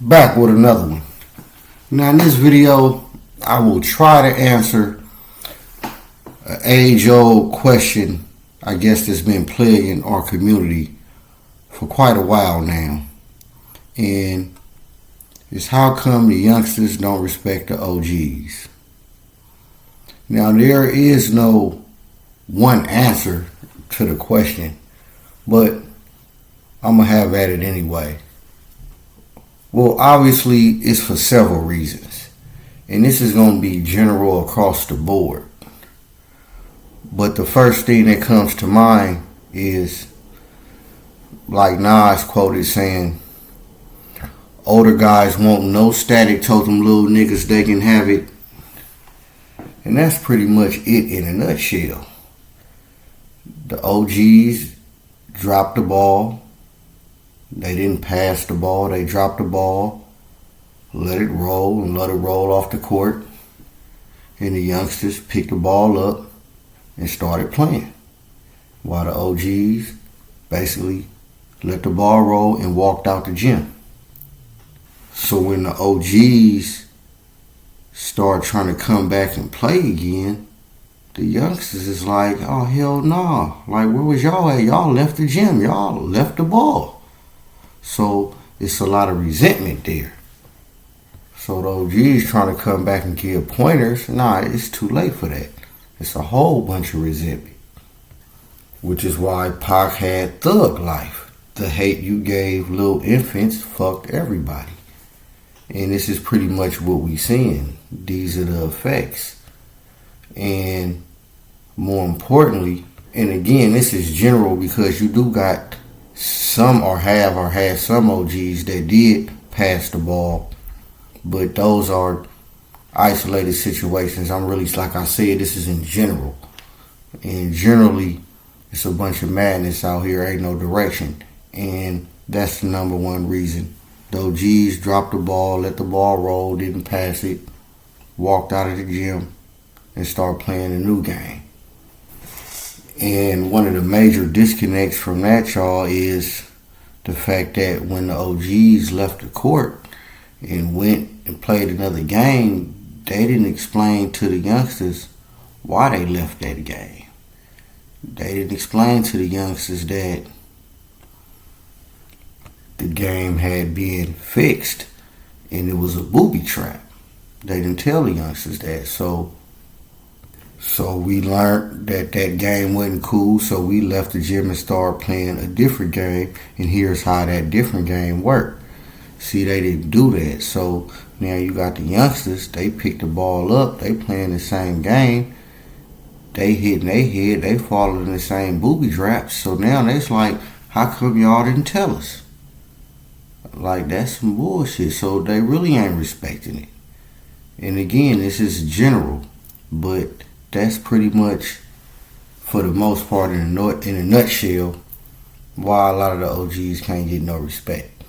Back with another one. Now in this video, I will try to answer an age-old question, I guess, that's been plaguing our community for quite a while now. And it's how come the youngsters don't respect the OGs? Now there is no one answer to the question, but I'm going to have at it anyway. Well, obviously, it's for several reasons. And this is going to be general across the board. But the first thing that comes to mind is, like Nas quoted saying, older guys want no static, told them little niggas they can have it. And that's pretty much it in a nutshell. The OGs dropped the ball. They didn't pass the ball. They dropped the ball, let it roll, and let it roll off the court. And the youngsters picked the ball up and started playing. While the OGs basically let the ball roll and walked out the gym. So when the OGs start trying to come back and play again, the youngsters is like, oh, hell no. Like, where was y'all at? Y'all left the gym. Y'all left the ball. So it's a lot of resentment there. So the OGs trying to come back and give pointers, nah, it's too late for that. It's a whole bunch of resentment. Which is why Pac had Thug Life. The hate you gave little infants fucked everybody. And this is pretty much what we seeing. These are the effects. And more importantly, and again, this is general because you do got some or had some OGs that did pass the ball, but those are isolated situations. I'm really, like I said, this is in general. And generally, it's a bunch of madness out here, ain't no direction. And that's the number one reason. The OGs dropped the ball, let the ball roll, didn't pass it, walked out of the gym, and started playing a new game. And one of the major disconnects from that, y'all, is the fact that when the OGs left the court and went and played another game, they didn't explain to the youngsters why they left that game. They didn't explain to the youngsters that the game had been fixed and it was a booby trap. They didn't tell the youngsters that. So we learned that that game wasn't cool, so we left the gym and started playing a different game, and here's how that different game worked. See, they didn't do that. So now you got the youngsters, they picked the ball up, they playing the same game, they hitting their head, they falling in the same booby traps. So now it's like, how come y'all didn't tell us? Like, that's some bullshit. So they really ain't respecting it. And again, this is general, but that's pretty much, for the most part, in a nutshell, why a lot of the OGs can't get no respect.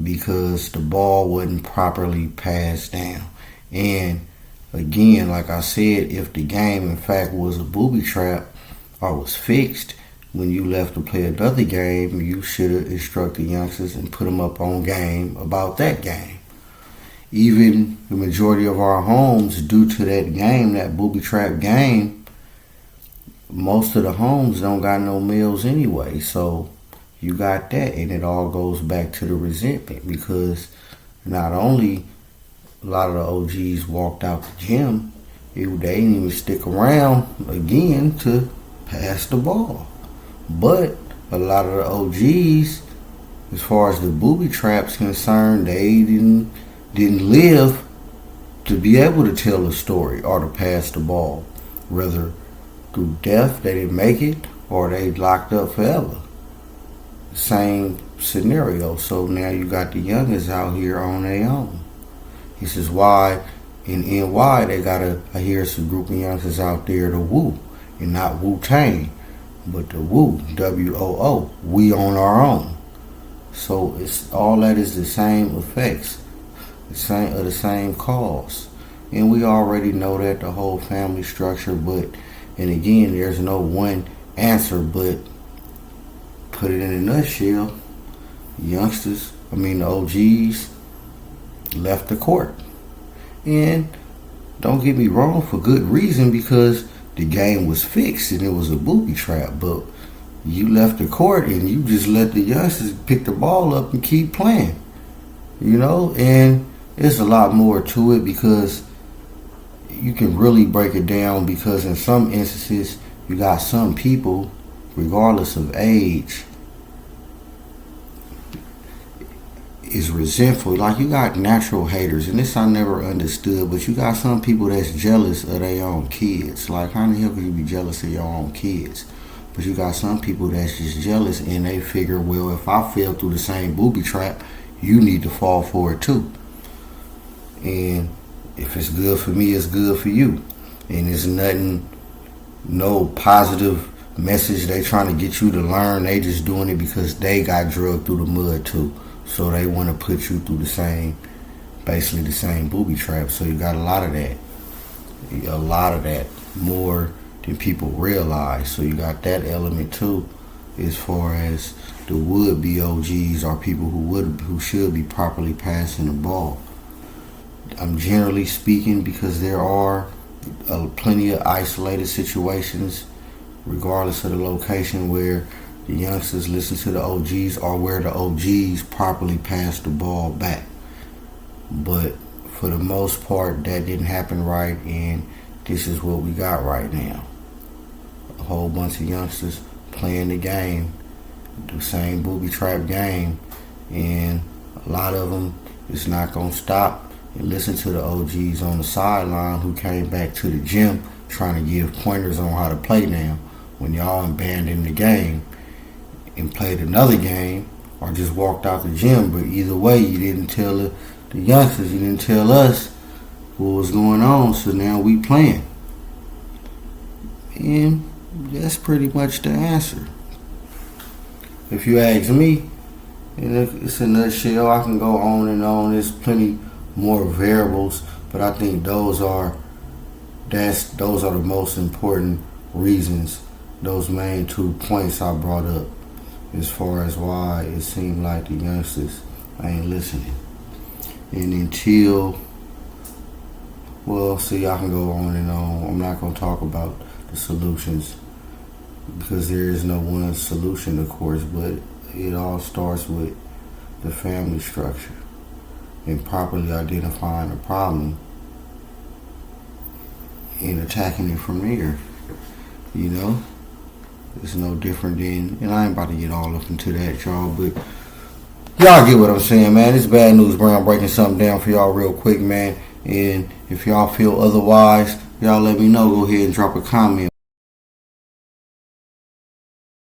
Because the ball wasn't properly passed down. And again, like I said, if the game in fact was a booby trap or was fixed, when you left to play another game, you should have instructed youngsters and put them up on game about that game. Even the majority of our homes, due to that game, that booby trap game, most of the homes don't got no meals anyway. So you got that, and it all goes back to the resentment, because not only a lot of the OGs walked out the gym, they didn't even stick around again to pass the ball. But a lot of the OGs, as far as the booby traps concerned, they didn't live to be able to tell a story or to pass the ball. Whether through death they didn't make it or they locked up forever. Same scenario. So now you got the youngers out here on their own. This is why in NY they got I hear some group of youngsters out there to woo, and not Wu-Tang, but the woo, W-O-O, we on our own. So it's all that is the same effects. The same cause. And we already know that, the whole family structure, but, and again, there's no one answer, but put it in a nutshell, the OGs left the court. And don't get me wrong, for good reason, because the game was fixed and it was a booby trap. But you left the court and you just let the youngsters pick the ball up and keep playing. And it's a lot more to it, because you can really break it down, because in some instances you got some people, regardless of age, is resentful. Like, you got natural haters, and this I never understood, but you got some people that's jealous of their own kids. Like, how the hell could you be jealous of your own kids? But you got some people that's just jealous, and they figure, well, if I fell through the same booby trap, you need to fall for it too. And if it's good for me, it's good for you. And there's nothing, no positive message they trying to get you to learn. They just doing it because they got drugged through the mud too. So they want to put you through basically the same booby trap. So you got a lot of that, more than people realize. So you got that element too, as far as the would-be OGs or people who should be properly passing the ball. I'm generally speaking, because there are plenty of isolated situations, regardless of the location, where the youngsters listen to the OGs, or where the OGs properly pass the ball back. But for the most part, that didn't happen right, and this is what we got right now. A whole bunch of youngsters playing the game, the same booby trap game, and a lot of them is not going to stop and listen to the OGs on the sideline who came back to the gym trying to give pointers on how to play now, when y'all abandoned the game and played another game, or just walked out the gym. But either way, you didn't tell the youngsters, you didn't tell us what was going on, so now we playing. And that's pretty much the answer. If you ask me, it's a nutshell. I can go on and on. There's plenty more variables, but I think those are the most important reasons, those main 2 points I brought up, as far as why it seemed like the youngsters ain't listening. And I can go on and on. I'm not going to talk about the solutions, because there is no one solution, of course, but it all starts with the family structure and properly identifying the problem and attacking it from there. It's no different than, and I ain't about to get all up into that, y'all, but y'all get what I'm saying, man. It's Bad News Brown breaking something down for y'all real quick, man. And if y'all feel otherwise, y'all let me know. Go ahead and drop a comment.